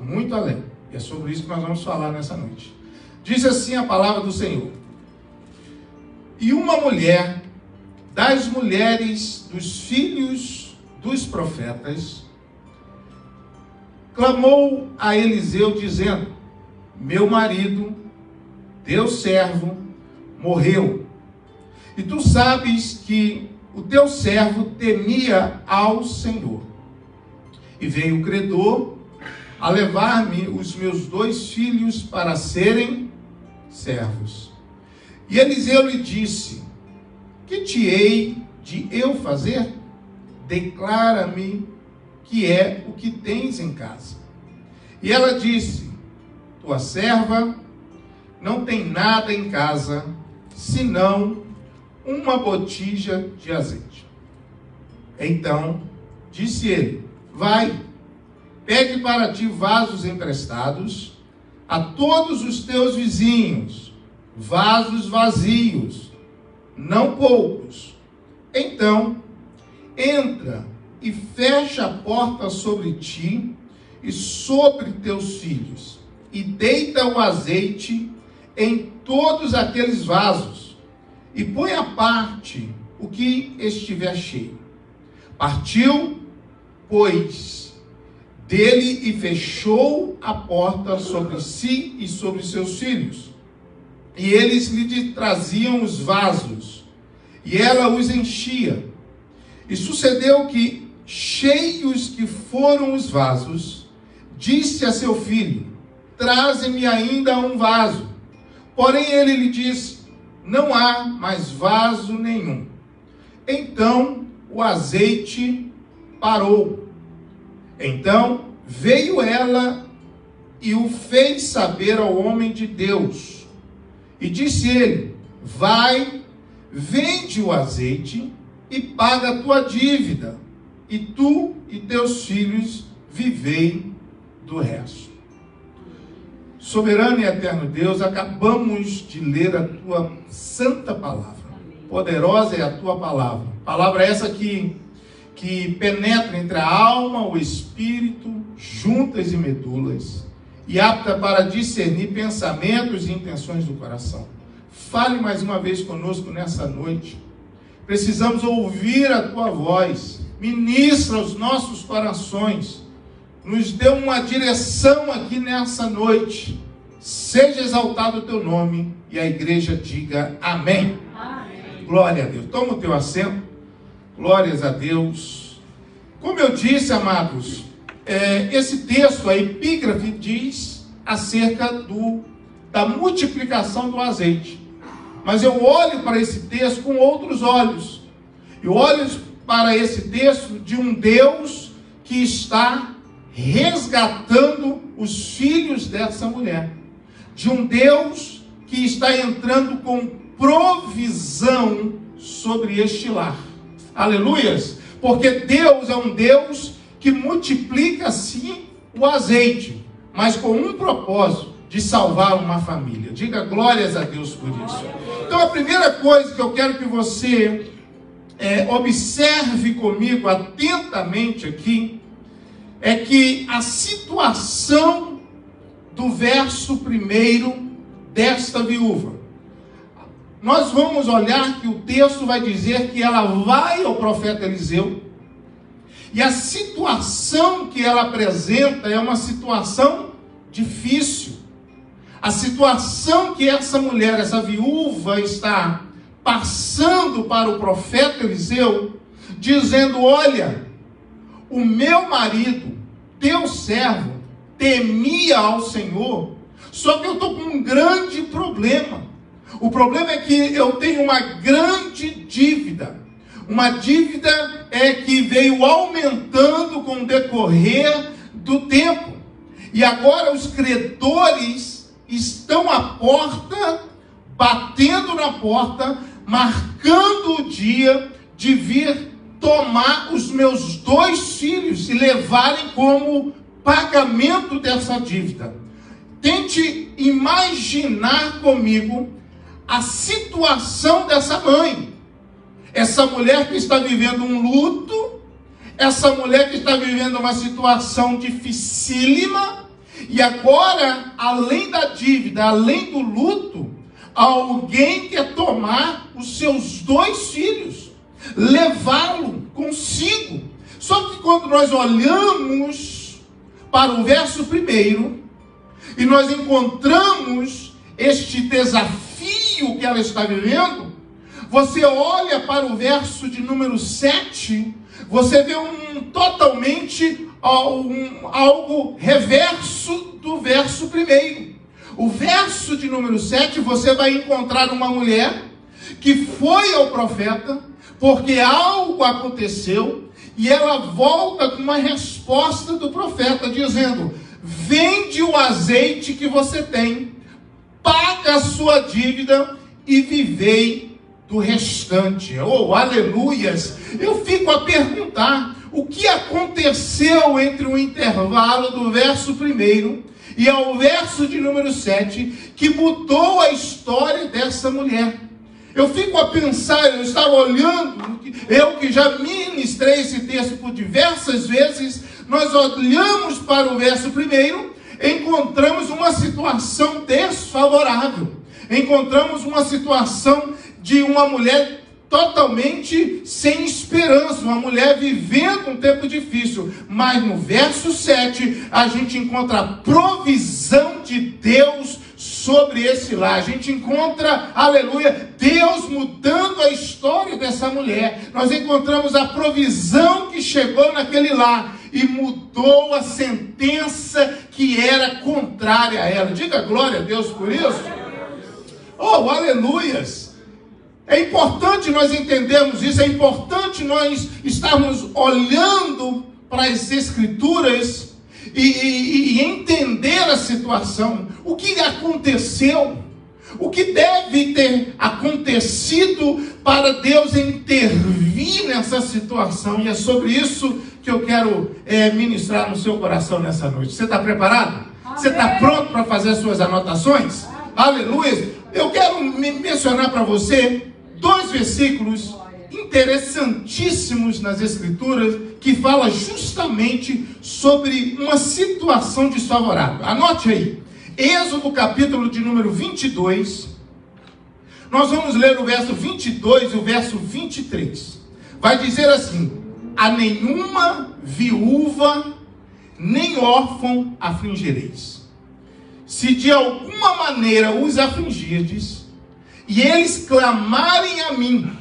muito além. E é sobre isso que nós vamos falar nessa noite. Diz assim a palavra do Senhor: e uma mulher das mulheres dos filhos dos profetas clamou a Eliseu dizendo: meu marido, teu servo, morreu. E tu sabes que o teu servo temia ao Senhor. E veio o credor a levar-me os meus 2 filhos para serem servos. E Eliseu lhe disse: que te hei de eu fazer? Declara-me que é o que tens em casa. E ela disse: tua serva não tem nada em casa, senão uma botija de azeite. Então disse ele: vai, pegue para ti vasos emprestados a todos os teus vizinhos, vasos vazios, não poucos. Então entra e fecha a porta sobre ti e sobre teus filhos, e deita o azeite em todos aqueles vasos, e põe à parte o que estiver cheio. Partiu, pois, dele e fechou a porta sobre si e sobre seus filhos. E eles lhe traziam os vasos, e ela os enchia. E sucedeu que, cheios que foram os vasos, disse a seu filho: traze-me ainda um vaso. Porém ele lhe disse: não há mais vaso nenhum. Então o azeite parou. Então veio ela e o fez saber ao homem de Deus. E disse ele: vai, vende o azeite e paga a tua dívida, e tu e teus filhos vivei do resto. Soberano e eterno Deus, acabamos de ler a tua santa palavra. Poderosa é a tua palavra. Palavra essa que penetra entre a alma, o espírito, juntas e medulas, e apta para discernir pensamentos e intenções do coração. Fale mais uma vez conosco nessa noite. Precisamos ouvir a tua voz. Ministra os nossos corações. Nos dê uma direção aqui nessa noite. Seja exaltado o teu nome. E a igreja diga amém. Amém. Glória a Deus. Toma o teu assento. Glórias a Deus. Como eu disse, amados, esse texto, a epígrafe, diz acerca da multiplicação do azeite. Mas eu olho para esse texto com outros olhos. Eu olho para esse texto de um Deus que está resgatando os filhos dessa mulher. De um Deus que está entrando com provisão sobre este lar. Aleluias! Porque Deus é um Deus que multiplica sim o azeite, mas com um propósito: de salvar uma família. Diga glórias a Deus por isso. Então a primeira coisa que eu quero que você observe comigo atentamente aqui é que a situação do verso 1 desta viúva, nós vamos olhar que o texto vai dizer que ela vai ao profeta Eliseu, e a situação que ela apresenta é uma situação difícil. A situação que essa mulher, essa viúva, está passando para o profeta Eliseu, dizendo: olha, o meu marido, teu servo, temia ao Senhor, só que eu estou com um grande problema. O problema é que eu tenho uma grande dívida. Uma dívida que veio aumentando com o decorrer do tempo. E agora os credores estão à porta, batendo na porta, marcando o dia de vir tomar os meus 2 filhos e levarem como pagamento dessa dívida. Tente imaginar comigo a situação dessa mãe. Essa mulher que está vivendo um luto, essa mulher que está vivendo uma situação dificílima, E agora, além da dívida, além do luto, alguém quer tomar os seus 2 filhos, levá-lo consigo. Só que quando nós olhamos para o verso 1 e nós encontramos este desafio que ela está vivendo, você olha para o verso de número 7, você vê totalmente algo reverso do verso 1. O verso de número 7, você vai encontrar uma mulher que foi ao profeta, porque algo aconteceu, e ela volta com uma resposta do profeta, dizendo: vende o azeite que você tem, paga a sua dívida e vivei do restante. Oh, aleluias! Eu fico a perguntar, o que aconteceu entre o intervalo do verso 1 e ao verso de número 7, que mudou a história dessa mulher? Eu fico a pensar, eu estava olhando, eu que já ministrei esse texto por diversas vezes, nós olhamos para o verso 1, encontramos uma situação desfavorável, encontramos uma situação de uma mulher totalmente sem esperança, uma mulher vivendo um tempo difícil. Mas no verso 7, a gente encontra a provisão de Deus sobre esse lar. A gente encontra, aleluia, Deus mudando a história dessa mulher. Nós encontramos a provisão que chegou naquele lar e mudou a sentença que era contrária a ela. Diga glória a Deus por isso. Oh, aleluias! É importante nós entendermos isso, é importante nós estarmos olhando para as Escrituras e entender a situação, o que aconteceu, o que deve ter acontecido para Deus intervir nessa situação. E é sobre isso que eu quero ministrar no seu coração nessa noite. Você está preparado? Você está pronto para fazer as suas anotações? Aleluia! Eu quero mencionar para você 2 versículos interessantíssimos nas Escrituras, que fala justamente sobre uma situação desfavorável. Anote aí, Êxodo capítulo de número 22, nós vamos ler o verso 22 e o verso 23. Vai dizer assim: a nenhuma viúva nem órfão afligireis. Se de alguma maneira os afligirdes, e eles clamarem a mim,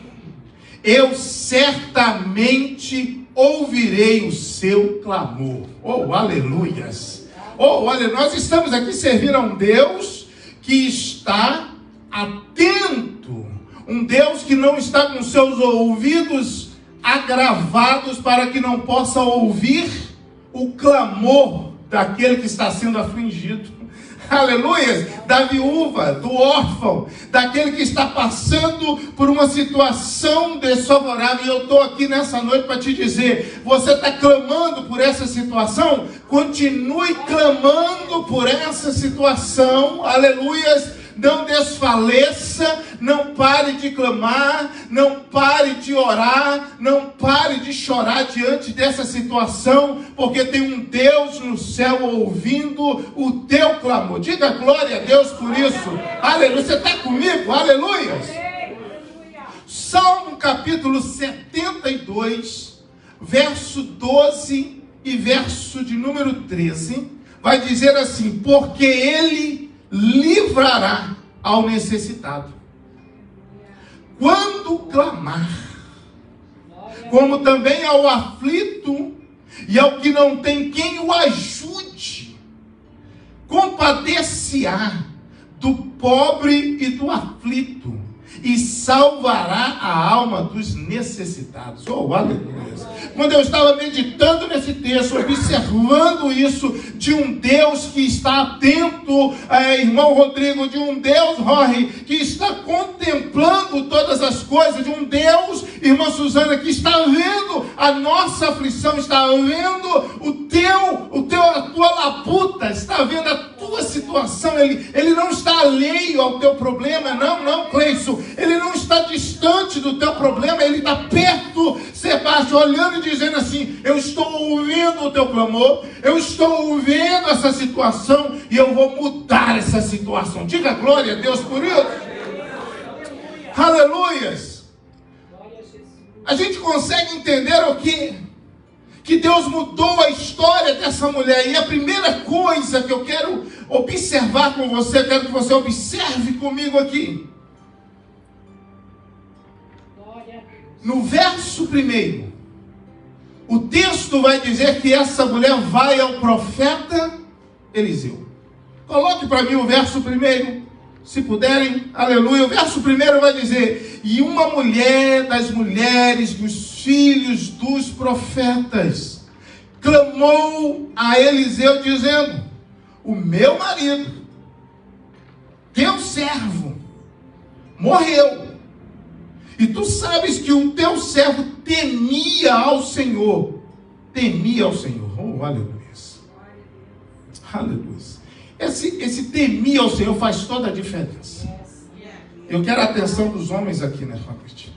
eu certamente ouvirei o seu clamor. Oh, aleluias! Oh, olha, nós estamos aqui servindo a um Deus que está atento, um Deus que não está com seus ouvidos agravados para que não possa ouvir o clamor daquele que está sendo afligido. Aleluia, da viúva, do órfão, daquele que está passando por uma situação desfavorável. E eu estou aqui nessa noite para te dizer: você está clamando por essa situação? Continue clamando por essa situação, aleluia. Não desfaleça, não pare de clamar, não pare de orar, não pare de chorar diante dessa situação, porque tem um Deus no céu ouvindo o teu clamor. Diga glória a Deus por isso. Aleluia. Você está comigo? Aleluia. Salmo capítulo 72, verso 12 e verso de número 13, vai dizer assim: porque ele livrará ao necessitado quando clamar, como também ao aflito e ao que não tem quem o ajude. Compadecerá do pobre e do aflito e salvará a alma dos necessitados. Oh, aleluia! Quando eu estava meditando nesse texto, observando isso, de um Deus que está atento, irmão Rodrigo, de um Deus, Rory, que está contemplando todas as coisas, de um Deus, irmã Suzana, que está vendo a nossa aflição, está vendo a tua labuta, está vendo a tua situação. Ele não está alheio ao teu problema, não, Cleison. Ele não está distante do teu problema, ele está perto. Sebastião, olhando e dizendo assim: eu estou ouvindo o teu clamor, eu estou vendo essa situação e eu vou mudar essa situação. Diga glória a Deus por isso. Aleluias. A gente consegue entender o que Deus mudou a história dessa mulher. E a primeira coisa que eu quero observar com você, eu quero que você observe comigo aqui. No verso 1, o texto vai dizer que essa mulher vai ao profeta Eliseu. Coloque para mim o verso 1, se puderem, aleluia. O verso 1 vai dizer: e uma mulher das mulheres dos filhos dos profetas clamou a Eliseu dizendo: o meu marido, teu servo, morreu. E tu sabes que o teu servo temia ao Senhor. Temia ao Senhor. Oh, aleluia. Aleluia. Esse temia ao Senhor faz toda a diferença. Eu quero a atenção dos homens aqui nessa noite,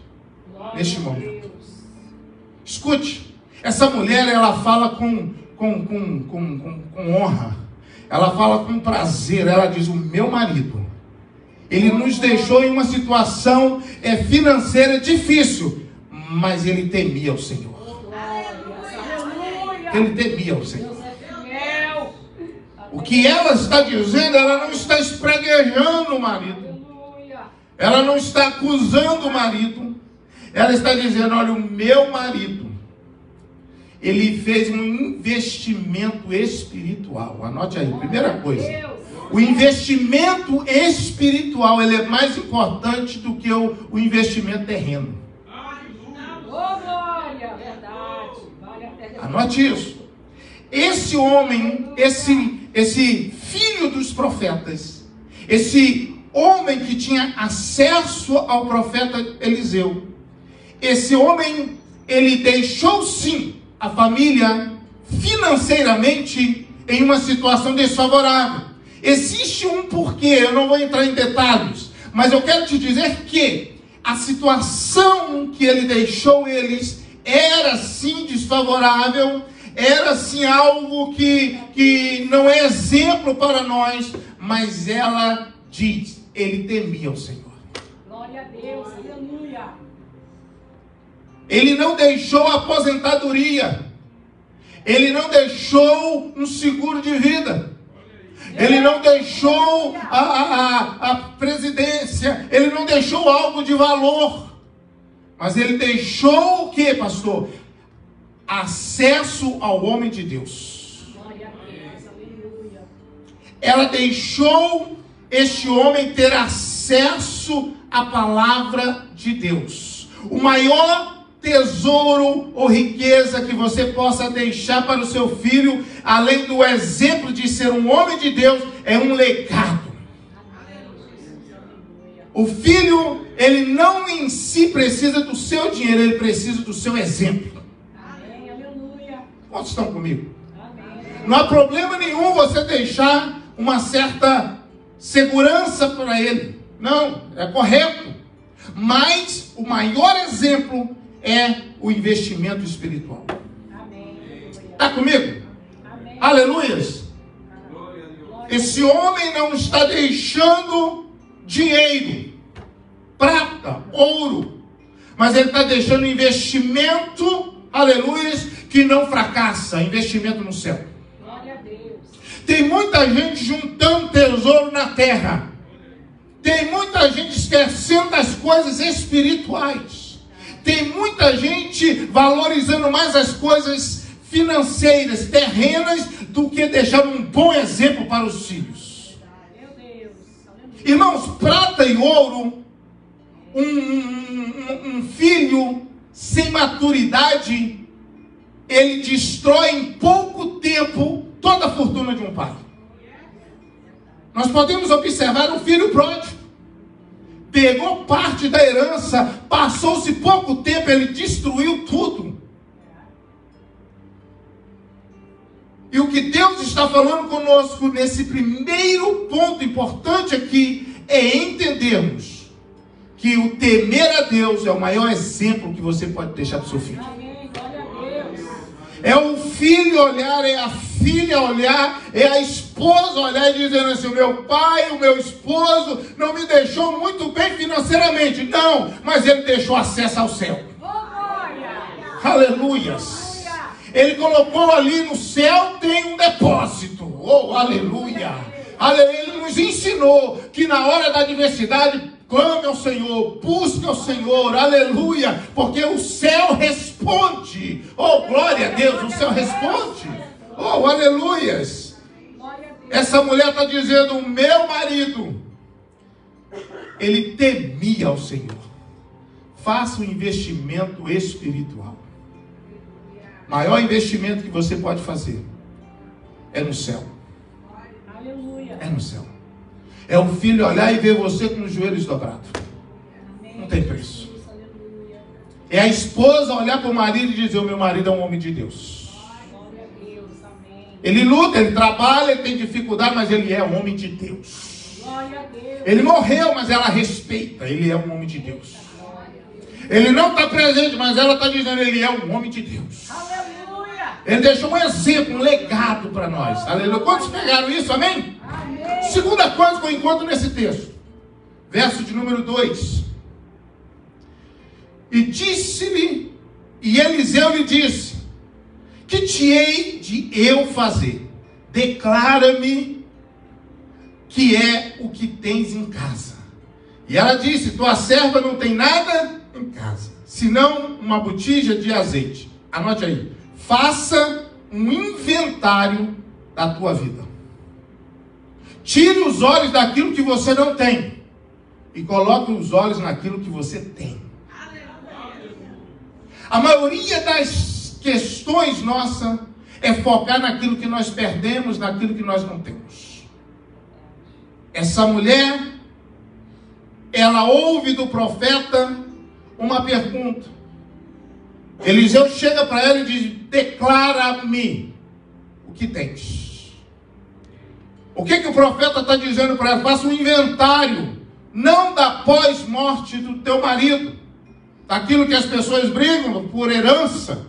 neste momento. Escute. Essa mulher, ela fala com honra. Ela fala com prazer. Ela diz: o meu marido, ele nos deixou em uma situação financeira difícil, mas ele temia o Senhor. Ele temia o Senhor. O que ela está dizendo, ela não está espraguejando o marido. Ela não está acusando o marido. Ela está dizendo: olha, o meu marido, ele fez um investimento espiritual. Anote aí, primeira coisa. O investimento espiritual, ele é mais importante do que o investimento terreno. Anote isso. Esse homem, esse filho dos profetas, esse homem que tinha acesso ao profeta Eliseu, esse homem, ele deixou sim a família financeiramente em uma situação desfavorável. Existe um porquê, eu não vou entrar em detalhes, mas eu quero te dizer que a situação que ele deixou eles era sim desfavorável, era sim algo que não é exemplo para nós, mas ela diz: ele temia o Senhor. Glória a Deus, aleluia. Ele não deixou a aposentadoria, ele não deixou um seguro de vida. Ele não deixou a presidência, ele não deixou algo de valor, mas ele deixou o que, pastor? Acesso ao homem de Deus. Ela deixou este homem ter acesso à palavra de Deus. O maior tesouro ou riqueza que você possa deixar para o seu filho, além do exemplo de ser um homem de Deus, é um legado. O filho, ele não em si precisa do seu dinheiro, ele precisa do seu exemplo. Quantos estão comigo? Não há problema nenhum você deixar uma certa segurança para ele. Não, é correto. Mas o maior exemplo é o investimento espiritual. Está comigo? Amém. Aleluias. Esse homem não está deixando dinheiro, prata, ouro, mas ele está deixando investimento, aleluias, que não fracassa, investimento no céu. Glória a Deus. Tem muita gente juntando tesouro na terra. Tem muita gente esquecendo das coisas espirituais. Tem muita gente valorizando mais as coisas financeiras, terrenas, do que deixar um bom exemplo para os filhos. Irmãos, prata e ouro, um filho sem maturidade, ele destrói em pouco tempo toda a fortuna de um pai. Nós podemos observar o filho pródigo. Pegou parte da herança, passou-se pouco tempo, ele destruiu tudo. E o que Deus está falando conosco nesse primeiro ponto importante aqui é entendermos que o temer a Deus é o maior exemplo que você pode deixar para o seu filho. É o filho olhar, é a filha olhar, é a esposa olhar e dizendo assim: o meu pai, o meu esposo não me deixou muito bem financeiramente. Não, mas ele deixou acesso ao céu. Aleluias. Ele colocou ali no céu, tem um depósito. Oh, aleluia. Ele nos ensinou que na hora da adversidade, clame ao Senhor, busque ao Senhor, aleluia, porque o céu responde. Oh, glória a Deus, o céu responde. Oh, aleluias. Essa mulher está dizendo: o meu marido, ele temia ao Senhor. Faça um investimento espiritual. Maior investimento que você pode fazer é no céu. É no céu. É o filho olhar e ver você com os joelhos dobrados. Não tem preço. É a esposa olhar para o marido e dizer: o meu marido é um homem de Deus. Ele luta, ele trabalha, ele tem dificuldade, mas ele é um homem de Deus. Ele morreu, mas ela respeita. Ele é um homem de Deus. Ele não está presente, mas ela está dizendo: ele é um homem de Deus. Ele deixou um exemplo, um legado para nós. Aleluia. Quantos pegaram isso? Amém? Segunda coisa que eu encontro nesse texto, verso de número 2. E disse-lhe, e Eliseu lhe disse: que te hei de eu fazer? Declara-me que é o que tens em casa. E ela disse: tua serva não tem nada em casa, senão uma botija de azeite. Anote aí. Faça um inventário da tua vida. Tire os olhos daquilo que você não tem e coloque os olhos naquilo que você tem. A maioria das questões nossas é focar naquilo que nós perdemos, naquilo que nós não temos. Essa mulher, ela ouve do profeta uma pergunta. Eliseu chega para ela e diz: declara-me o que tens. O que o profeta está dizendo para ela? Faça um inventário, não da pós-morte do teu marido, daquilo que as pessoas brigam por herança.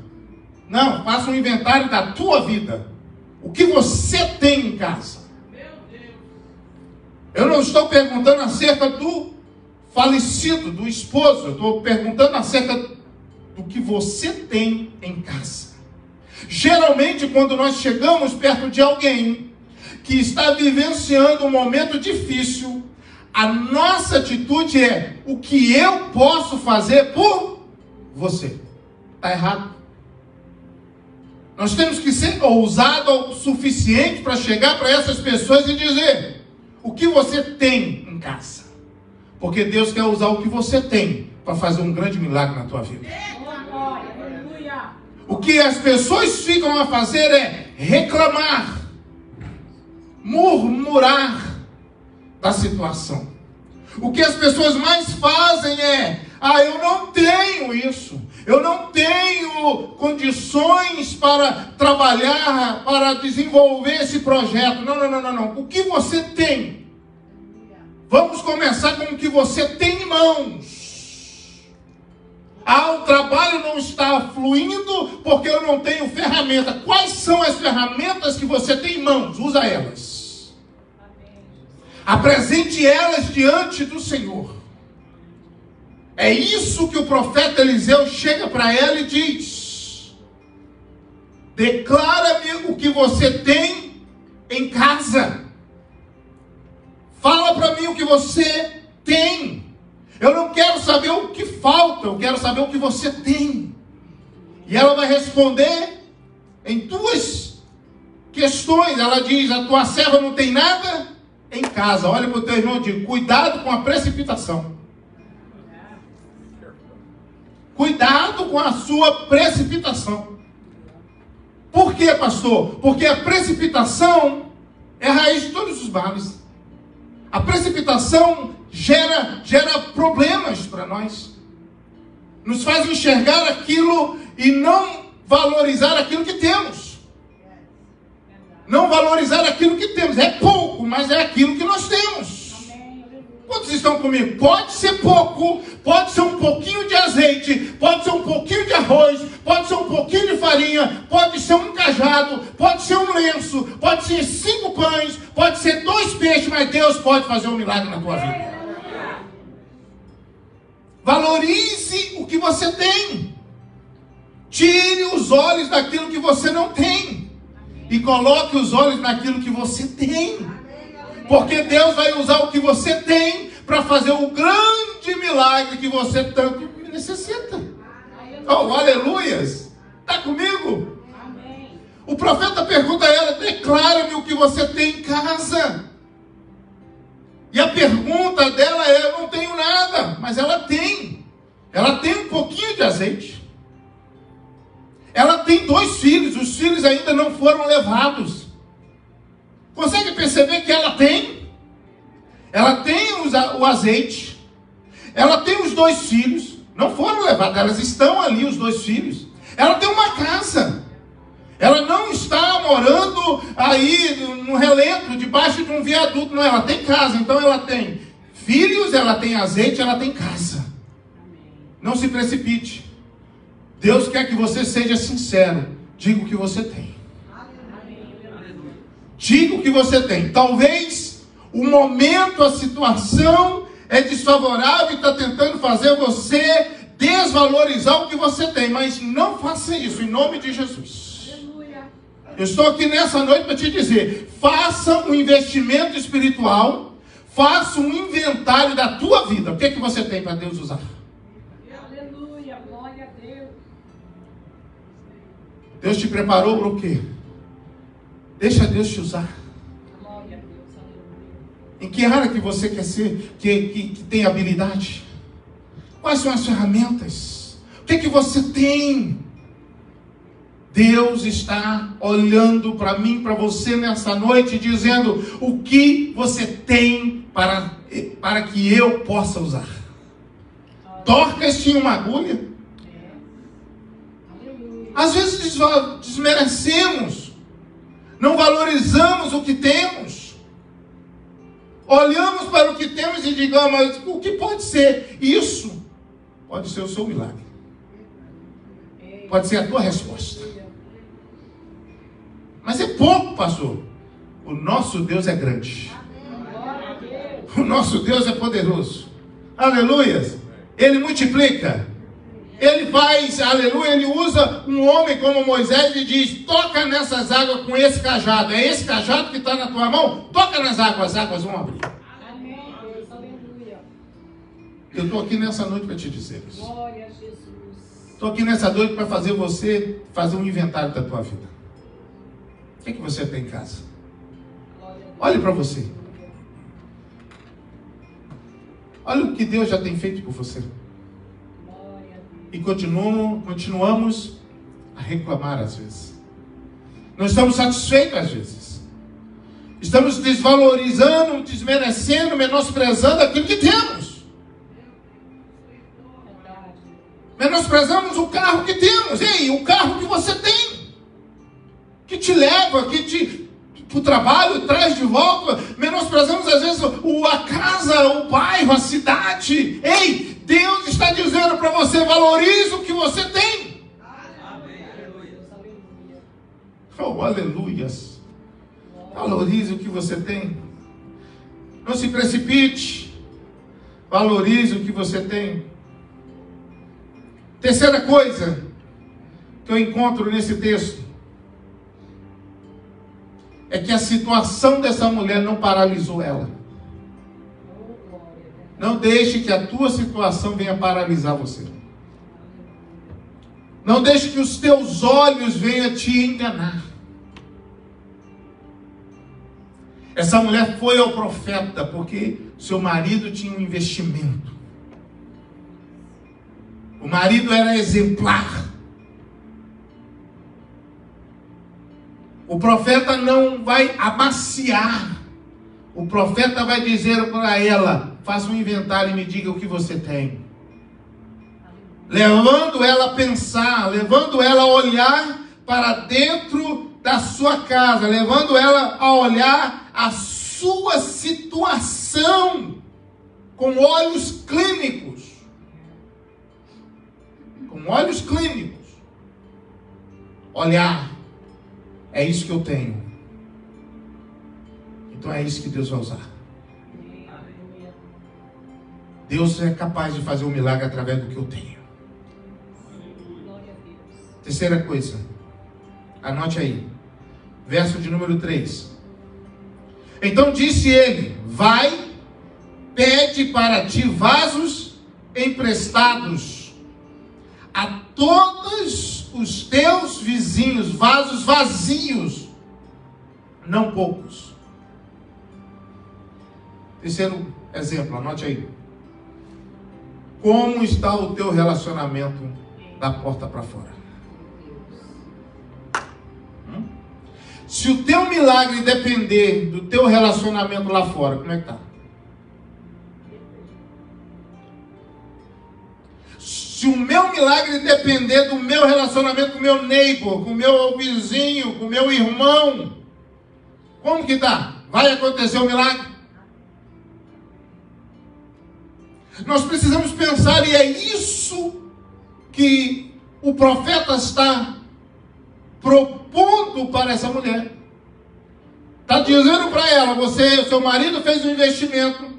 Não, faça um inventário da tua vida. O que você tem em casa. Eu não estou perguntando acerca do falecido, do esposo. Eu estou perguntando acerca do que você tem em casa. Geralmente, quando nós chegamos perto de alguém que está vivenciando um momento difícil, a nossa atitude é: o que eu posso fazer por você? Está errado. Nós temos que ser ousados o suficiente para chegar para essas pessoas e dizer: o que você tem em casa? Porque Deus quer usar o que você tem para fazer um grande milagre na tua vida. O que as pessoas ficam a fazer é reclamar, murmurar da situação. O que as pessoas mais fazem é: eu não tenho isso, eu não tenho condições para trabalhar, para desenvolver esse projeto. Não. O que você tem? Vamos começar com o que você tem em mãos. O trabalho não está fluindo porque eu não tenho ferramenta. Quais são as ferramentas que você tem em mãos? Usa elas. Apresente elas diante do Senhor. É isso que o profeta Eliseu chega para ela e diz: declara-me o que você tem em casa. Fala para mim o que você tem. Eu não quero saber o que falta, eu quero saber o que você tem. E ela vai responder em duas questões. Ela diz: a tua serva não tem nada em casa. Olha para o teu irmão e diz: cuidado com a precipitação. Cuidado com a sua precipitação. Por quê, pastor? Porque a precipitação é a raiz de todos os males. A precipitação gera problemas para nós. Nos faz enxergar aquilo e não valorizar aquilo que temos. Não valorizar aquilo que temos. É pouco, mas é aquilo que nós temos. Quantos estão comigo. Pode ser pouco, pode ser um pouquinho de azeite, pode ser um pouquinho de arroz, pode ser um pouquinho de farinha, pode ser um cajado, pode ser um lenço, pode ser 5 pães, pode ser 2 peixes, mas Deus pode fazer um milagre na tua vida. Valorize o que você tem. Tire os olhos daquilo que você não tem e coloque os olhos naquilo que você tem. Porque Deus vai usar o que você tem para fazer o grande milagre que você tanto necessita. Oh, aleluias! Está comigo? O profeta pergunta a ela: declara-me o que você tem em casa. E a pergunta dela é: eu não tenho nada. Mas ela tem. Ela tem um pouquinho de azeite. Ela tem 2 filhos. Os filhos ainda não foram levados. Consegue perceber que ela tem? Ela tem o azeite. Ela tem os 2 filhos. Não foram levados. Elas estão ali, os 2 filhos. Ela tem uma casa. Ela não está morando aí no relento, debaixo de um viaduto. Não, ela tem casa. Então ela tem filhos, ela tem azeite, ela tem casa. Não se precipite. Deus quer que você seja sincero. Diga o que você tem. Diga o que você tem. Talvez o momento, a situação é desfavorável e está tentando fazer você desvalorizar o que você tem. Mas não faça isso, em nome de Jesus. Eu estou aqui nessa noite para te dizer: faça um investimento espiritual. Faça um inventário da tua vida. O que é que você tem para Deus usar? Aleluia, glória a Deus. Deus te preparou para o quê? Deixa Deus te usar. Glória a Deus, aleluia. Em que área que você quer ser, que tem habilidade? Quais são as ferramentas? O que é que você tem? Deus está olhando para mim, para você nessa noite, dizendo: o que você tem para que eu possa usar? Dorcas tinha uma agulha. Às vezes desmerecemos, não valorizamos o que temos. Olhamos para o que temos e digamos: mas o que pode ser? Isso pode ser o seu milagre. Pode ser a tua resposta. Mas é pouco, pastor. O nosso Deus é grande. O nosso Deus é poderoso. Aleluia. Ele multiplica. Ele faz, aleluia, ele usa um homem como Moisés e diz: toca nessas águas com esse cajado. É esse cajado que está na tua mão? Toca nas águas, as águas vão abrir. Amém, Deus, aleluia. Eu estou aqui nessa noite para te dizer isso. Glória a Jesus. Estou aqui nessa noite para fazer você fazer um inventário da tua vida. O que é que você tem em casa? Olhe para você. Olha o que Deus já tem feito por você. E continuamos a reclamar às vezes. Não estamos satisfeitos às vezes. Estamos desvalorizando, desmerecendo, menosprezando aquilo que temos. Menosprezamos o carro que temos. Ei, o carro que você tem, que te leva, para o trabalho, traz de volta. Menosprezamos às vezes a casa, o bairro, a cidade. Ei, Deus está dizendo para você: valorize o que você tem. Oh, aleluias. Valorize o que você tem. Não se precipite. Valorize o que você tem. Terceira coisa que eu encontro nesse texto é que a situação dessa mulher não paralisou ela. Não deixe que a tua situação venha paralisar você. Não deixe que os teus olhos venham te enganar. Essa mulher foi ao profeta porque seu marido tinha um investimento. O marido era exemplar. O profeta não vai amaciar. O profeta vai dizer para ela: faça um inventário e me diga o que você tem. Levando ela a pensar, levando ela a olhar para dentro da sua casa, levando ela a olhar a sua situação. com olhos clínicos. Com olhos clínicos. Olhar, é isso que eu tenho. Então é isso que Deus vai usar. Deus é capaz de fazer um milagre através do que eu tenho. Terceira coisa, anote aí, verso de número 3. Então disse ele: vai, pede para ti vasos emprestados a todos os teus vizinhos, vasos vazios, não poucos. Terceiro exemplo, anote aí. Como está o teu relacionamento da porta para fora? Se o teu milagre depender do teu relacionamento lá fora, como é que está? Se o meu milagre depender do meu relacionamento com o meu neighbor, com o meu vizinho, com o meu irmão, como que está? Vai acontecer o milagre? Nós precisamos pensar, e é isso que o profeta está propondo para essa mulher. Está dizendo para ela: você, seu marido fez um investimento,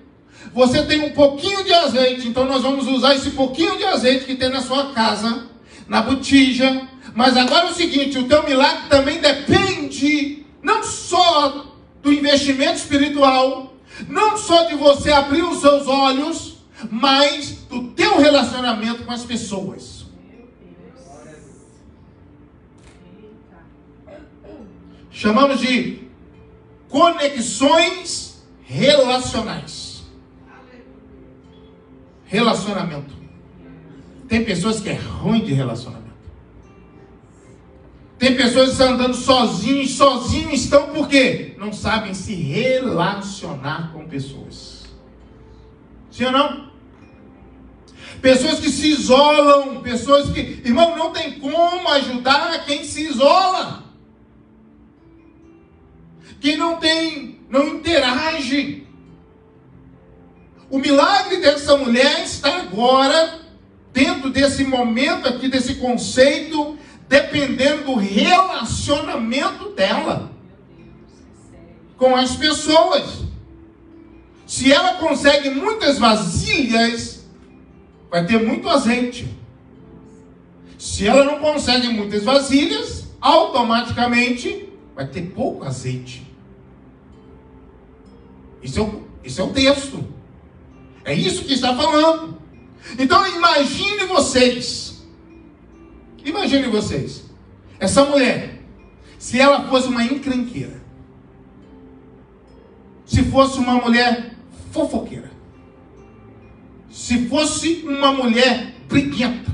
você tem um pouquinho de azeite, então nós vamos usar esse pouquinho de azeite que tem na sua casa, na botija. Mas agora é o seguinte, o teu milagre também depende não só do investimento espiritual, não só de você abrir os seus olhos, mas do teu relacionamento com as pessoas. Chamamos de conexões relacionais. Relacionamento. Tem pessoas que é ruim de relacionamento. Tem pessoas que estão andando sozinhos estão por quê? Não sabem se relacionar com pessoas. Sim ou não? Pessoas que se isolam, pessoas que, irmão, não tem como ajudar quem se isola. Quem não interage. O milagre dessa mulher está agora, dentro desse momento aqui, desse conceito, dependendo do relacionamento dela com as pessoas. Se ela consegue muitas vasilhas, vai ter muito azeite. Se ela não consegue muitas vasilhas, automaticamente vai ter pouco azeite. Isso é o texto. É isso que está falando. Então imagine vocês. Essa mulher, se ela fosse uma encrenqueira, se fosse uma mulher fofoqueira, se fosse uma mulher briguenta,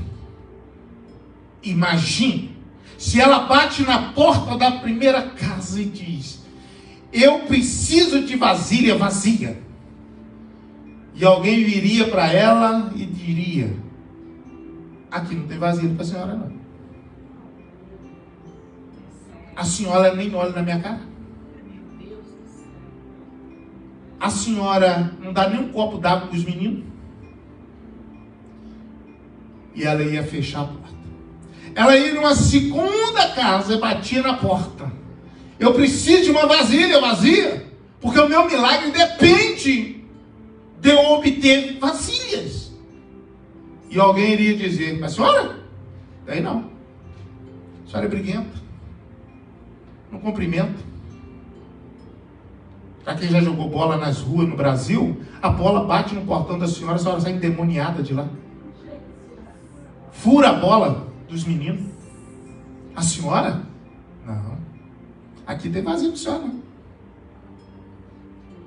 imagine se ela bate na porta da primeira casa e diz: eu preciso de vasilha vazia. E alguém viria para ela e diria: aqui não tem vasilha para a senhora não. A senhora nem olha na minha cara. A senhora não dá nem um copo d'água para os meninos. E ela ia fechar a porta. Ela ia numa segunda casa e batia na porta: eu preciso de uma vasilha vazia, porque o meu milagre depende de eu obter vasilhas. E alguém iria dizer: mas senhora, daí não, a senhora é briguenta, não cumprimenta. Para quem já jogou bola nas ruas no Brasil, a bola bate no portão da senhora, a senhora sai endemoniada de lá, fura a bola dos meninos. A senhora? Não, aqui tem vazio para a senhora não.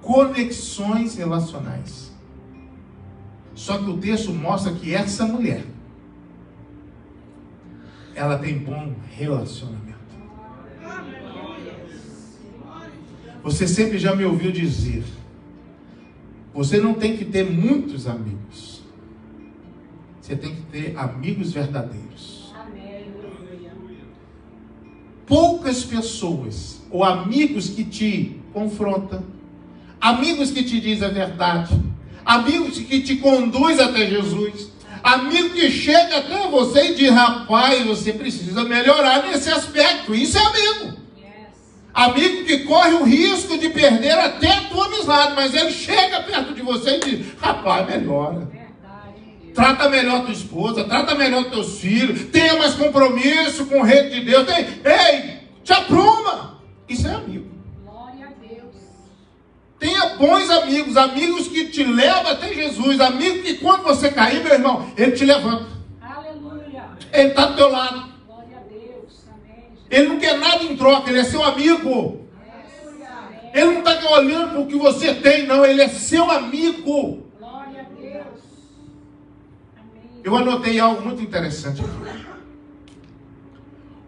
Conexões relacionais. Só que o texto mostra que essa mulher, ela tem bom relacionamento. Você sempre já me ouviu dizer: você não tem que ter muitos amigos, você tem que ter amigos verdadeiros. Poucas pessoas, ou amigos que te confrontam, amigos que te dizem a verdade, Amigos que te conduz até Jesus. Amigo que chega até você e diz, rapaz, você precisa melhorar nesse aspecto. Isso é amigo. Amigo que corre o risco de perder até a tua amizade, mas ele chega perto de você e diz, rapaz, melhora. Trata melhor tua esposa, trata melhor teus filhos, tenha mais compromisso com o reino de Deus. Ei, te apruma. Isso é amigo. Glória a Deus. Tenha bons amigos, amigos que te levam até Jesus, amigo que quando você cair, meu irmão, ele te levanta. Aleluia. Ele está do teu lado. Glória a Deus. Amém. Ele não quer nada em troca, ele é seu amigo. Ele não está olhando para o que você tem, não, ele é seu amigo. Glória a Deus. Amém. Eu anotei algo muito interessante aqui.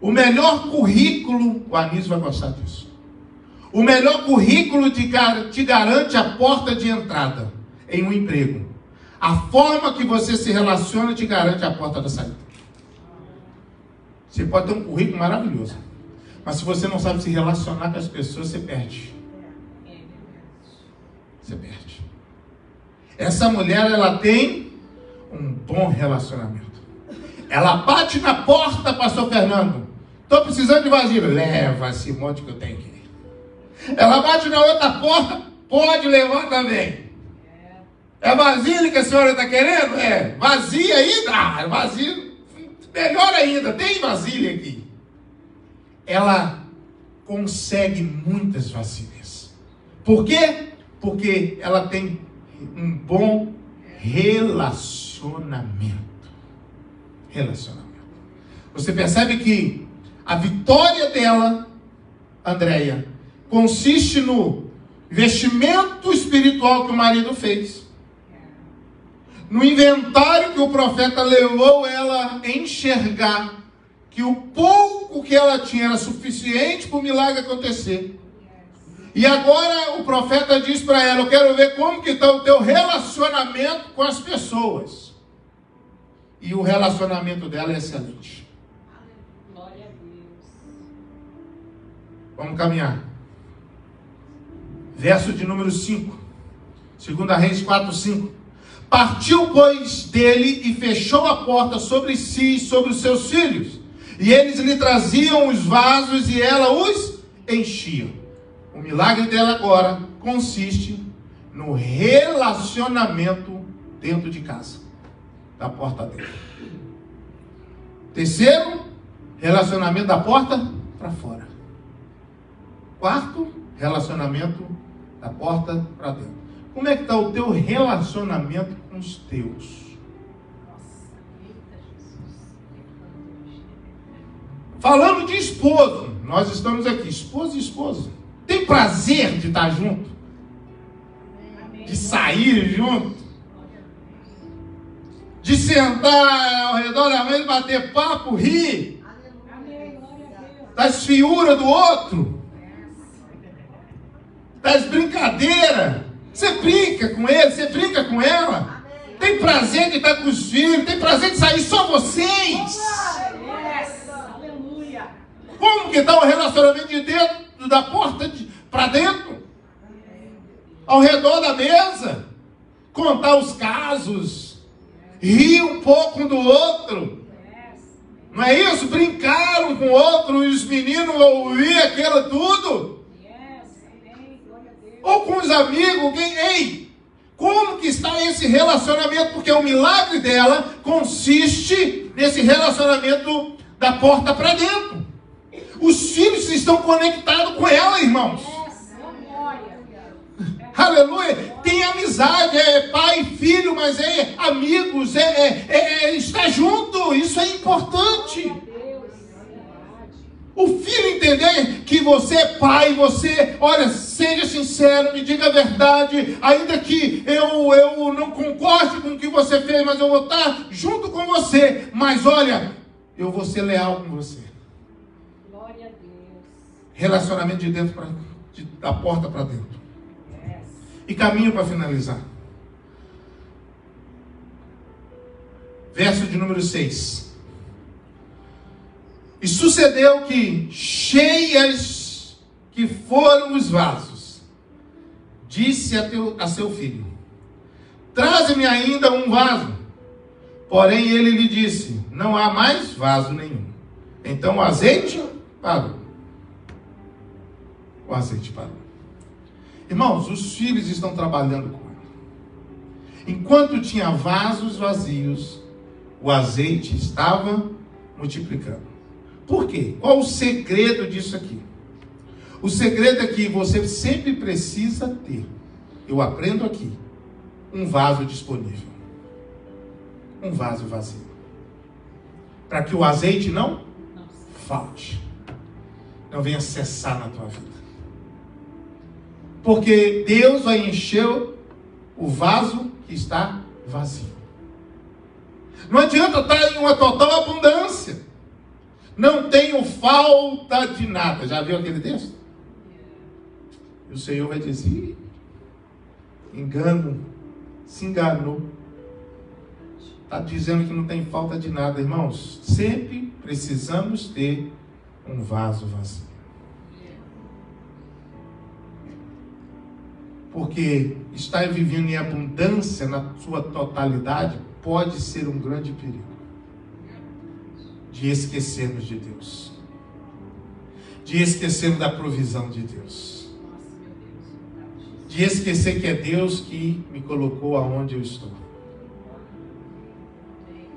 O melhor currículo, o Anísio vai gostar disso. O melhor currículo te garante a porta de entrada em um emprego. A forma que você se relaciona te garante a porta da saída. Você pode ter um currículo maravilhoso, mas se você não sabe se relacionar com as pessoas, você perde. Você perde. Essa mulher, ela tem um bom relacionamento. Ela bate na porta, pastor Fernando. Estou precisando de vasilha. Leva esse monte que eu tenho aqui. Ela bate na outra porta, pode levar também. É vasilha que a senhora está querendo? É. Vazia ainda? Ah, vazia. Melhor ainda, tem vasilha aqui. Ela consegue muitas vasilhas. Por quê? Porque ela tem um bom relacionamento. Relacionamento. Você percebe que a vitória dela, Andréia, consiste no investimento espiritual que o marido fez. No inventário que o profeta levou ela a enxergar que o pouco que ela tinha era suficiente para o milagre acontecer. E agora o profeta diz para ela, eu quero ver como que está o teu relacionamento com as pessoas. E o relacionamento dela é excelente. Glória a Deus. Vamos caminhar. Verso de número 5. 2 Reis 4, 5. Partiu, pois, dele e fechou a porta sobre si e sobre os seus filhos. E eles lhe traziam os vasos e ela os enchia. O milagre dela agora consiste no relacionamento dentro de casa, da porta dele. Terceiro, relacionamento da porta para fora. Quarto, relacionamento da porta para dentro. Como é que está o teu relacionamento com os teus? Falando de esposo, nós estamos aqui, esposo e esposa. Tem prazer de estar junto? De sair junto? De sentar ao redor da mesa, bater papo, rir? Das fiuras do outro? Das brincadeiras? Você brinca com ele, você brinca com ela? Tem prazer de estar com os filhos? Tem prazer de sair só vocês? Como que está o relacionamento de dentro da porta para dentro? Ao redor da mesa? Contar os casos? Rir um pouco um do outro? Não é isso? Brincar um com o outro e os meninos ouvir aquilo tudo? Ou com os amigos? Ei, como que está esse relacionamento? Porque o milagre dela consiste nesse relacionamento da porta para dentro. Os filhos estão conectados com ela, irmãos. Aleluia. Tem amizade, é pai e filho, mas é amigos, está junto. Isso é importante. O filho entender que você é pai, você, olha, seja sincero, me diga a verdade, ainda que eu não concorde com o que você fez, mas eu vou estar junto com você. Mas olha, eu vou ser leal com você. Glória a Deus. Relacionamento de dentro da porta para dentro. E caminho para finalizar. Verso de número 6. E sucedeu que, cheias que foram os vasos, disse a seu filho: traze-me ainda um vaso. Porém ele lhe disse, não há mais vaso nenhum. Então o azeite parou. O azeite parou. Irmãos, os filhos estão trabalhando com ele. Enquanto tinha vasos vazios, o azeite estava multiplicando. Por quê? Qual o segredo disso aqui? O segredo é que você sempre precisa ter, eu aprendo aqui, um vaso disponível. Um vaso vazio. Para que o azeite não falte. Não venha cessar na tua vida. Porque Deus vai encher o vaso que está vazio. Não adianta estar em uma total abundância. Não tenho falta de nada. Já viu aquele texto? E o Senhor vai dizer, engano, se enganou. Está dizendo que não tem falta de nada, irmãos. Sempre precisamos ter um vaso vazio. Porque estar vivendo em abundância na sua totalidade pode ser um grande perigo. De esquecermos de Deus. De esquecermos da provisão de Deus. De esquecer que é Deus que me colocou aonde eu estou.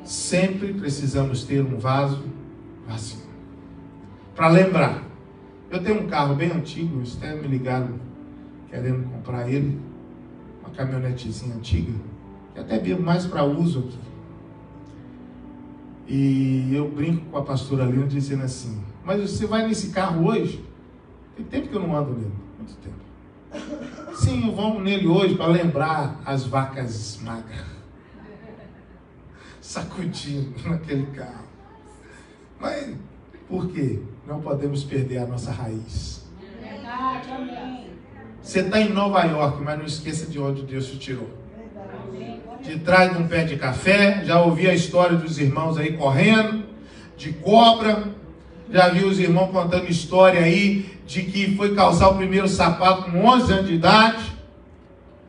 Sempre precisamos ter um vaso vazio. Para lembrar, eu tenho um carro bem antigo, eles até me ligaram querendo comprar ele, uma caminhonetezinha antiga, que até bebo mais para uso aqui. E eu brinco com a pastora Lina dizendo assim, mas você vai nesse carro hoje? Tem tempo que eu não ando nele, muito tempo. Sim, vamos nele hoje para lembrar as vacas magras. Sacudindo naquele carro. Mas por quê? Não podemos perder a nossa raiz. Verdade, amém. Você está em Nova York, mas não esqueça de onde Deus te tirou. De trás de um pé de café. Já ouvi a história dos irmãos aí correndo, de cobra. Já vi os irmãos contando história aí de que foi calçar o primeiro sapato com 11 anos de idade.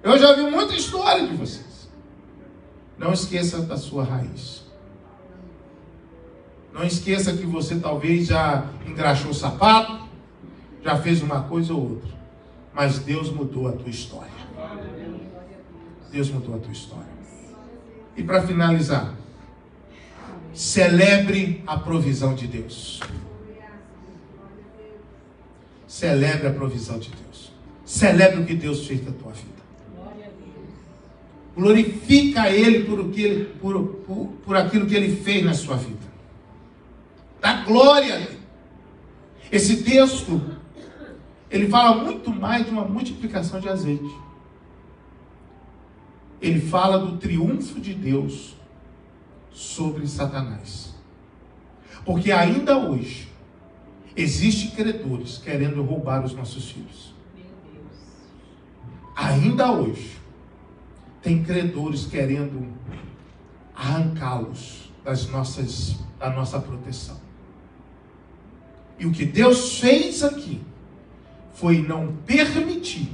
Eu já vi muita história de vocês. Não esqueça da sua raiz. Não esqueça que você talvez já engraxou o sapato, já fez uma coisa ou outra. Mas Deus mudou a tua história. Deus mudou a tua história. E para finalizar, celebre a provisão de Deus. Celebre a provisão de Deus. Celebre o que Deus fez na tua vida. Glorifica Ele por aquilo que Ele fez na sua vida. Dá glória a Ele. Esse texto, ele fala muito mais de uma multiplicação de azeite. Ele fala do triunfo de Deus sobre Satanás. Porque ainda hoje, existem credores querendo roubar os nossos filhos. Ainda hoje, tem credores querendo arrancá-los da nossa proteção. E o que Deus fez aqui foi não permitir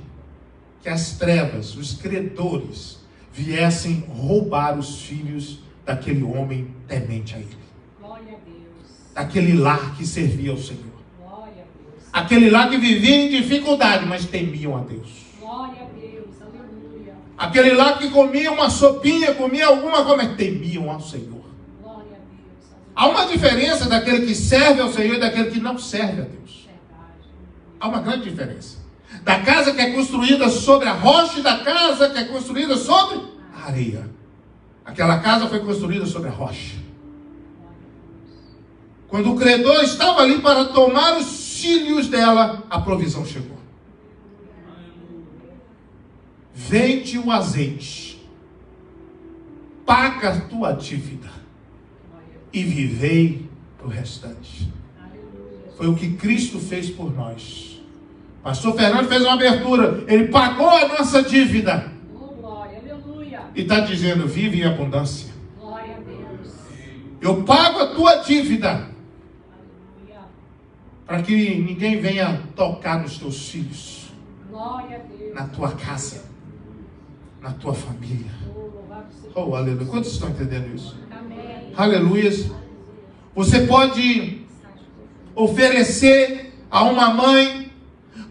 que as trevas, os credores, viessem roubar os filhos daquele homem temente a Ele. Glória a Deus. Daquele lar que servia ao Senhor. Glória a Deus. Aquele lar que vivia em dificuldade, mas temiam a Deus. Glória a Deus. Aleluia. Aquele lá que comia uma sopinha, comia alguma coisa, mas temiam ao Senhor. Glória a Deus. Há uma diferença daquele que serve ao Senhor e daquele que não serve a Deus. Verdade. Há uma grande diferença. Da casa que é construída sobre a rocha e da casa que é construída sobre a areia. Aquela casa foi construída sobre a rocha. Quando o credor estava ali para tomar os filhos dela, a provisão chegou. Vende o azeite, paga a tua dívida e vivei o restante. Foi o que Cristo fez por nós. Pastor Fernando fez uma abertura, ele pagou a nossa dívida. Oh, glória, aleluia. E está dizendo, vive em abundância. Glória a Deus. Eu pago a tua dívida, Aleluia. para que ninguém venha tocar nos teus filhos, Glória a Deus. na tua casa. na tua família. Louvado seja Oh, aleluia. Quantos estão entendendo isso? Amém. Aleluia. Você pode oferecer a uma mãe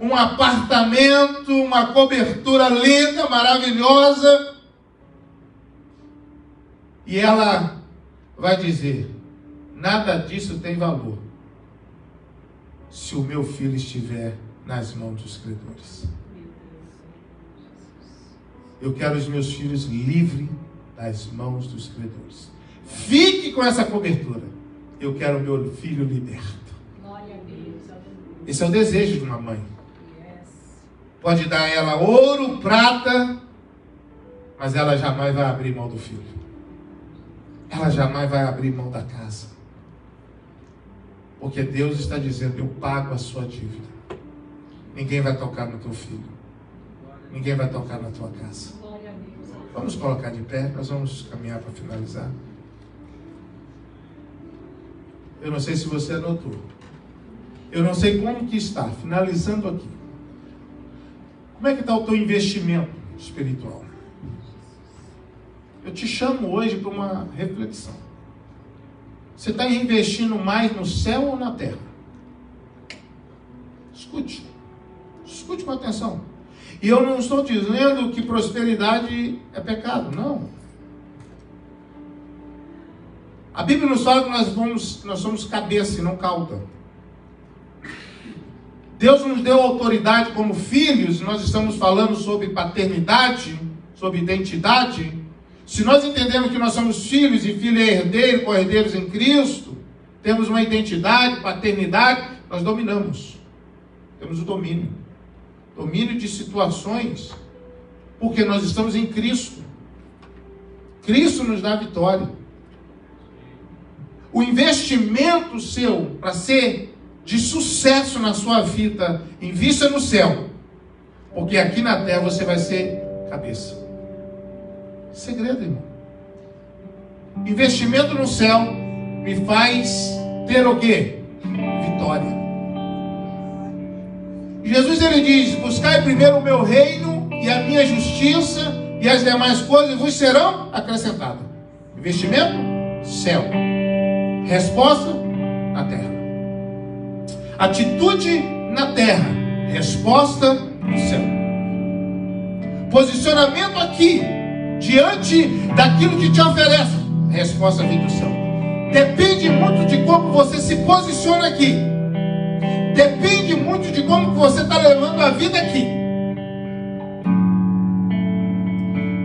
um apartamento, uma cobertura linda, maravilhosa, e ela vai dizer: nada disso tem valor se o meu filho estiver nas mãos dos credores. Eu quero os meus filhos livres das mãos dos credores. Fique com essa cobertura. Eu quero o meu filho liberto. Glória a Deus. Aleluia. Esse é o desejo de uma mãe. Yes. Pode dar a ela ouro, prata, mas ela jamais vai abrir mão do filho. Ela jamais vai abrir mão da casa. Porque Deus está dizendo: eu pago a sua dívida. Ninguém vai tocar no teu filho. Ninguém vai tocar na tua casa. Glória a Deus. Vamos colocar de pé, nós vamos caminhar para finalizar. Eu não sei se você anotou. Eu não sei como que está, finalizando aqui. Como é que está o teu investimento espiritual? Eu te chamo hoje para uma reflexão. Você está investindo mais no céu ou na terra? Escute. Escute com atenção. E eu não estou dizendo que prosperidade é pecado, não. A Bíblia nos fala que nós somos cabeça e não cauda. Deus nos deu autoridade como filhos. Nós estamos falando sobre paternidade, sobre identidade. Se nós entendemos que nós somos filhos e filho é herdeiro, co-herdeiros em Cristo, temos uma identidade, paternidade, nós dominamos. Temos o domínio. Domínio de situações, porque nós estamos em Cristo. Cristo nos dá vitória. O investimento seu para ser de sucesso na sua vida, invista no céu, porque aqui na terra você vai ser cabeça. Segredo, irmão. Investimento no céu me faz ter o quê? Vitória. Jesus, ele diz: buscai primeiro o meu reino e a minha justiça, e as demais coisas vos serão acrescentadas. Investimento? Céu. Resposta? Na terra. Atitude na terra. Resposta no céu. Posicionamento aqui, diante daquilo que te oferece. Resposta vem do céu. Depende muito de como você se posiciona aqui. Depende muito de como você está levando a vida aqui.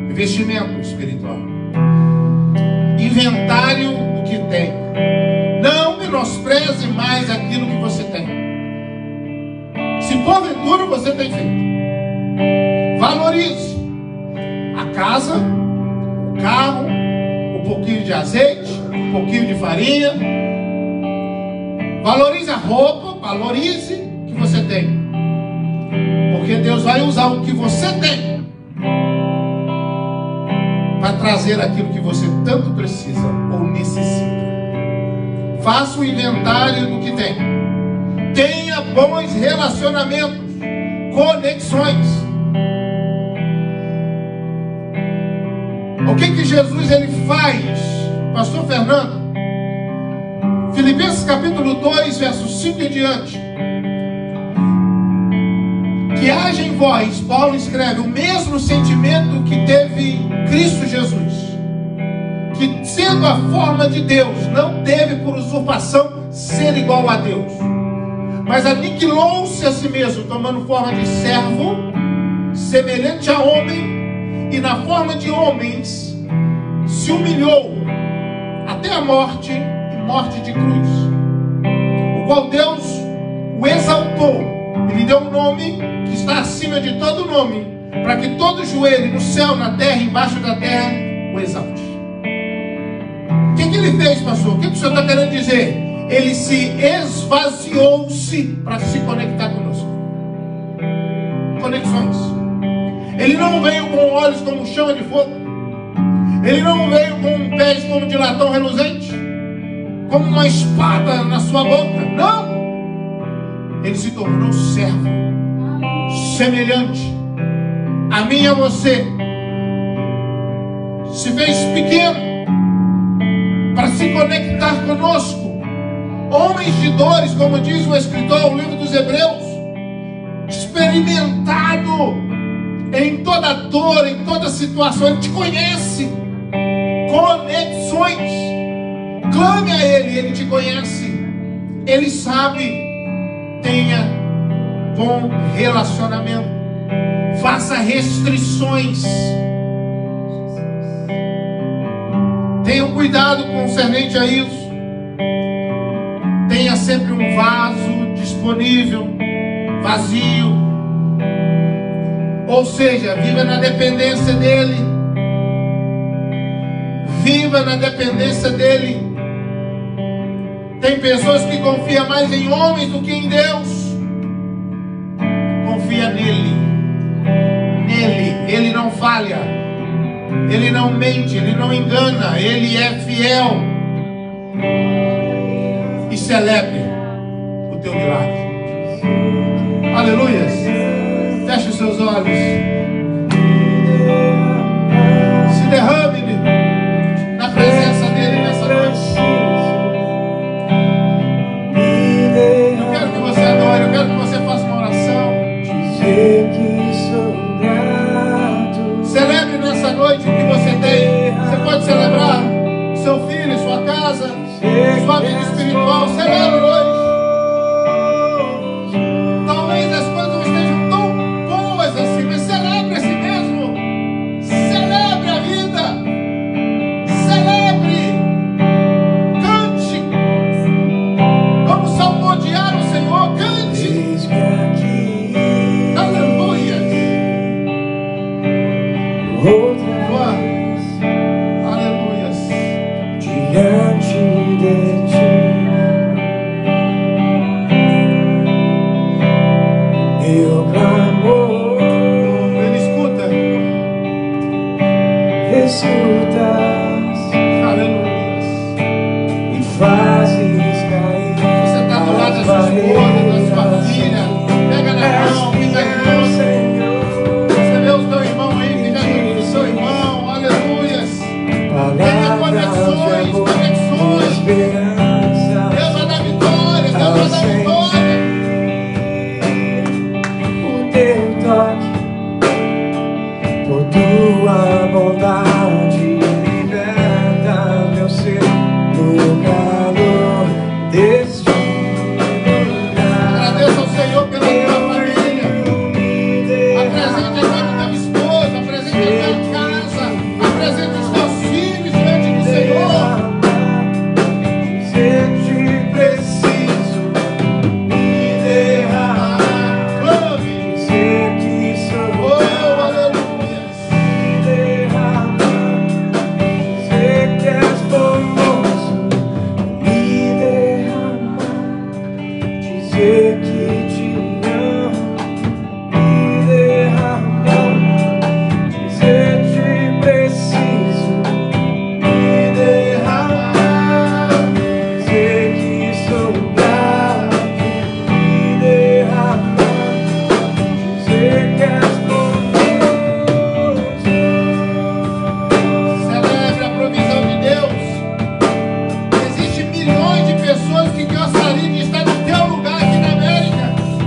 Investimento espiritual. Inventário do que tem. Não menospreze mais aquilo que você tem. Se porventura você tem feito, valorize a casa, o carro, um pouquinho de azeite, um pouquinho de farinha. Valorize a roupa, valorize o que você tem. Porque Deus vai usar o que você tem para trazer aquilo que você tanto precisa ou necessita. Faça o inventário do que tem. Tenha bons relacionamentos, conexões. O que Jesus ele faz, Pastor Fernando? Filipenses capítulo 2, versos 5 em diante. Que haja em vós, Paulo escreve, o mesmo sentimento que teve Cristo Jesus, que sendo a forma de Deus, não teve por usurpação ser igual a Deus, mas aniquilou-se a si mesmo, tomando forma de servo, semelhante a homem, e na forma de homens se humilhou até a morte, e morte de cruz, o qual Deus o exaltou e lhe deu um nome que está acima de todo nome, para que todo joelho no céu, na terra, embaixo da terra, o exalte. O que ele fez, pastor? O que o senhor está querendo dizer? Ele se esvaziou-se para se conectar conosco. Conexões. Ele não veio com olhos como chama de fogo. Ele não veio com pés como de latão reluzente, como uma espada na sua boca. Não! Ele se tornou servo, semelhante a mim e a você, se fez pequeno para se conectar conosco. Homens de dores, como diz o escritor, o livro dos Hebreus, experimentado em toda dor, em toda situação. Ele te conhece. Conexões. Clame a Ele, Ele te conhece. Ele sabe. Tenha bom relacionamento. Faça restrições. Tenha cuidado concernente a isso. Tenha sempre um vaso disponível, vazio. Ou seja, viva na dependência dEle. Viva na dependência dEle. Tem pessoas que confiam mais em homens do que em Deus. Confia nele. Nele. Ele não falha. Ele não mente. Ele não engana. Ele é fiel. E celebre o teu milagre. Aleluia. Feche os seus olhos. Se derrame na presença dele nessa noite. Eu quero que você adore. Eu quero que você faça uma oração. Celebre nessa noite o que você tem. Você pode celebrar seu filho, sua casa, sua vida espiritual. Celebre hoje. Talvez as coisas não estejam tão boas assim, mas celebre a si mesmo. Celebre a vida. Celebre. Cante. Vamos salmodiar o Senhor. Cante. Aleluia. Aleluia. Diante de ti, meu clamor, Ele escuta. escutas Aleluia. e fazes cair. Você está do lado da sua esposa, da sua filha. Pega na mão, fica junto. Senhor, Você vê o teu irmão aí, fica junto do seu irmão. Aleluia. Tenha conexões, conexões. esperança, Deus vai dar vitória, Deus vai dar vitória. o teu toque, por tua bondade, liberta meu ser no calor deste lugar. Agradeça ao Senhor pela tua família. Apresente agora a tua esposa, apresente a tua casa, apresente os teus filhos diante do Senhor. Se te preciso me derramar, Clame. dizer que sou Oh, aleluia. me derramar, dizer que és formoso, me derramar, dizer que te amo, me derramar, dizer que preciso me derramar, dizer que sou grato, me derramar, dizer que és formoso. Celebre a provisão de Deus. Existem milhões de pessoas que gostariam de estar no teu lugar aqui na América.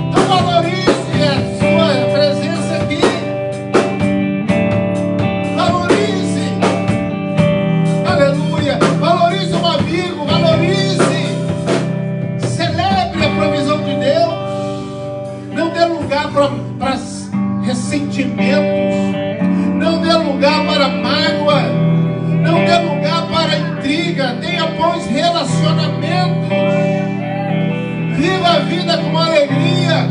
Então valorize a sua presença aqui. Valorize. Aleluia. Valorize um amigo. Valorize. Celebre a provisão de Deus. Não dê lugar para ressentimentos. Não dê lugar para mágoa. Não dê lugar para intriga. Tenha bons relacionamentos. Viva a vida com alegria.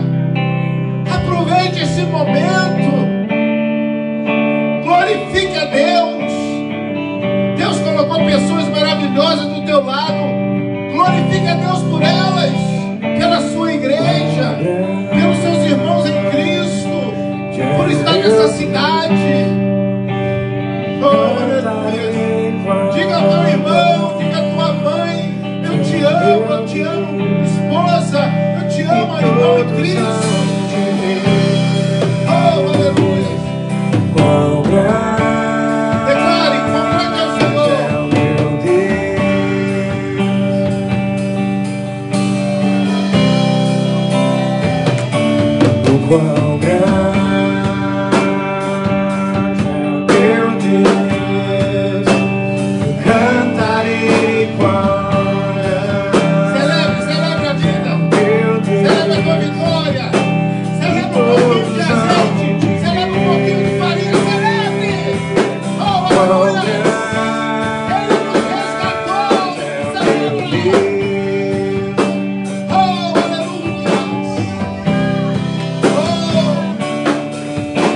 Aproveite esse momento. Glorifique a Deus. Deus colocou pessoas maravilhosas do teu lado. Glorifique a Deus por elas, pela sua igreja, pelos seus irmãos em Cristo, por estar nessa cidade. Oh, aleluia. Diga ao teu irmão, diga à tua mãe: eu te amo, esposa, eu te amo, irmão em Cristo. Oh, aleluia. Qual grande Declare com Deus, eu cantarei quando Celebre a vida. meu Deus. Celebre a tua vitória. Celebre um pouquinho de azeite. Celebre um pouquinho de farinha. Celebre. Oh, aleluia. Ele nos resgatou. Celebre. Oh, aleluia.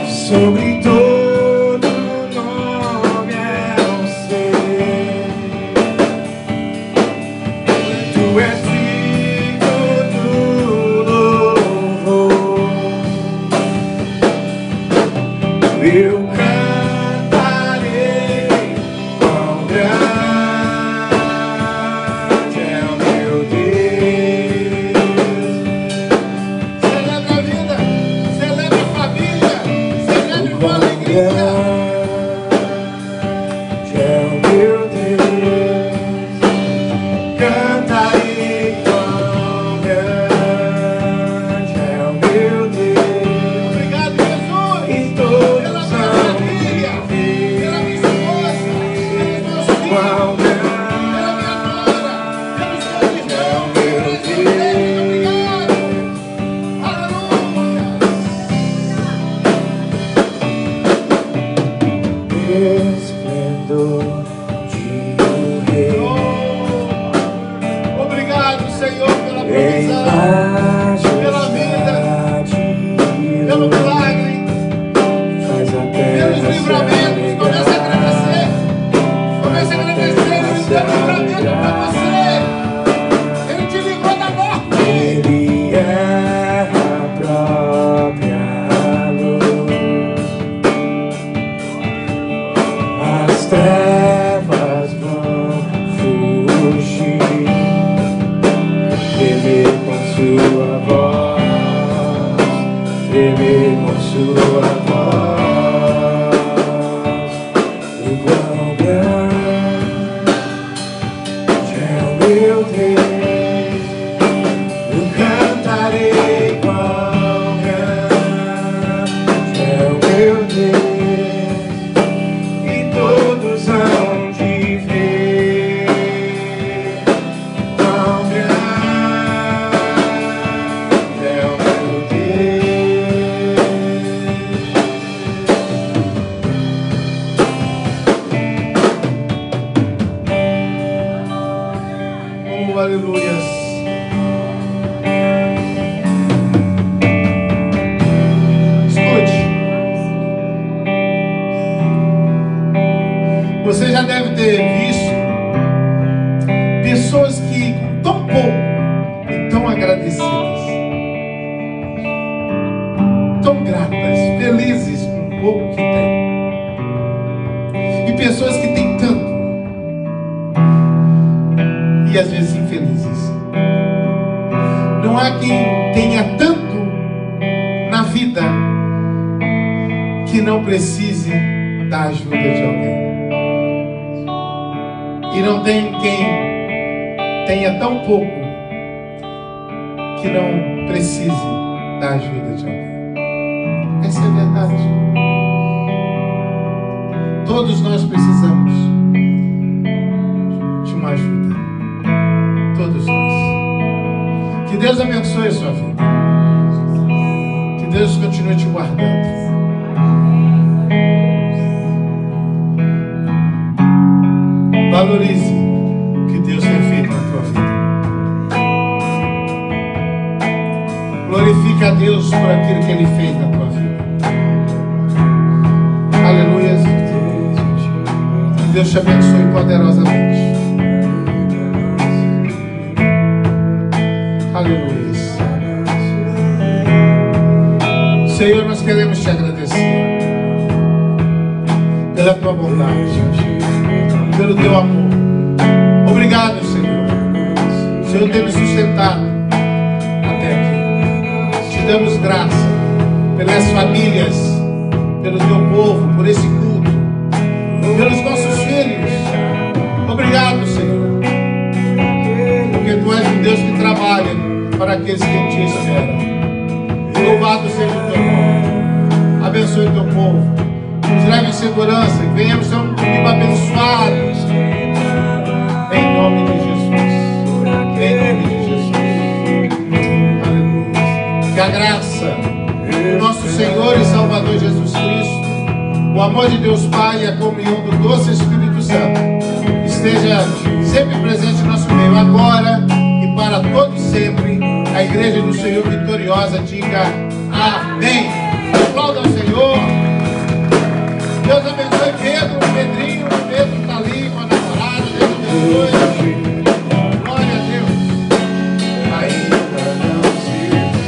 Sobre todo nome é o ser. Tu és digno do louvor. Eu cantarei quão grande é o meu Deus. Celebre a vida. Celebre a família. Celebre com alegria. É o meu Deus, cantarei quão grande é o meu Deus. Obrigado, Jesus. E todos Pela minha hão família. de ver Pela minha esposa. Pelos meus filhos. quão Pela grande minha nora. Pelos meus irmãos. é o meu Pelos meus filhos. Obrigado. Aleluia. esplendor de um rei. Oh, obrigado, Senhor, pela Em provisão, majestade, pelo milagre, faz a pelos terra se livramentos. Comece a agradecer. Comece a agradecer pelo livramento para você. Ele te livrou da morte. Ele é a própria luz. As trevas vão fugir, tremer com sua voz, tremer com sua voz. O quão grande é o meu Deus, eu cantarei quão grande é o meu Deus, e todos hão de ver quão grande é o meu Deus. Oh, aleluias. Escute. Você já deve ter visto pessoas que com tão pouco e tão agradecidas, tão gratas, felizes com o pouco que têm. E pessoas que têm tanto e às vezes infelizes. Não há quem tenha tanto na vida que não precise da ajuda de alguém. E não tem quem tenha tão pouco que não precise da ajuda de alguém. Essa é a verdade. Todos nós precisamos de uma ajuda. Todos nós. Que Deus abençoe a sua vida. Que Deus continue te guardando. Valorize o que Deus tem feito na tua vida. Glorifique a Deus por aquilo que Ele fez na tua vida. Aleluia. Que Deus te abençoe poderosamente. Aleluia. Senhor, nós queremos te agradecer pela tua bondade, pelo teu amor. Obrigado, Senhor. O Senhor tem me sustentado até aqui. Te damos graça pelas famílias, pelo teu povo, por esse culto, pelos nossos filhos. Obrigado, Senhor. Porque tu és um Deus que trabalha para aqueles que te esperam. Louvado seja o teu nome. Abençoe o teu povo. Nos leve segurança, que venhamos ter um domingo abençoado. Em nome de Jesus. Em nome de Jesus. Aleluia. Que a graça do nosso Senhor e Salvador Jesus Cristo, o amor de Deus Pai e a comunhão do doce Espírito Santo esteja sempre presente no nosso meio, agora e para todo sempre. A igreja do Senhor vitoriosa diga amém. Aplauda ao Senhor. Deus abençoe Pedro, Pedrinho. Pedro está ali com a namorada. Deus abençoe. Glória a Deus. Ainda não se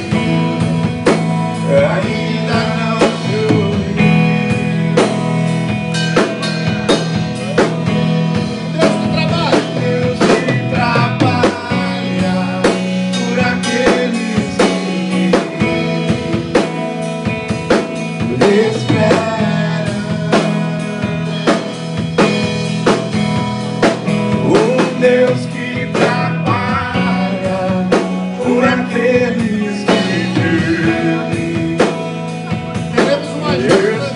viu, ainda não se ouviu. Deus que trabalha. Deus que trabalha por aqueles que esperam. Deus que trabalha por aqueles que creem. Queremos uma ajuda.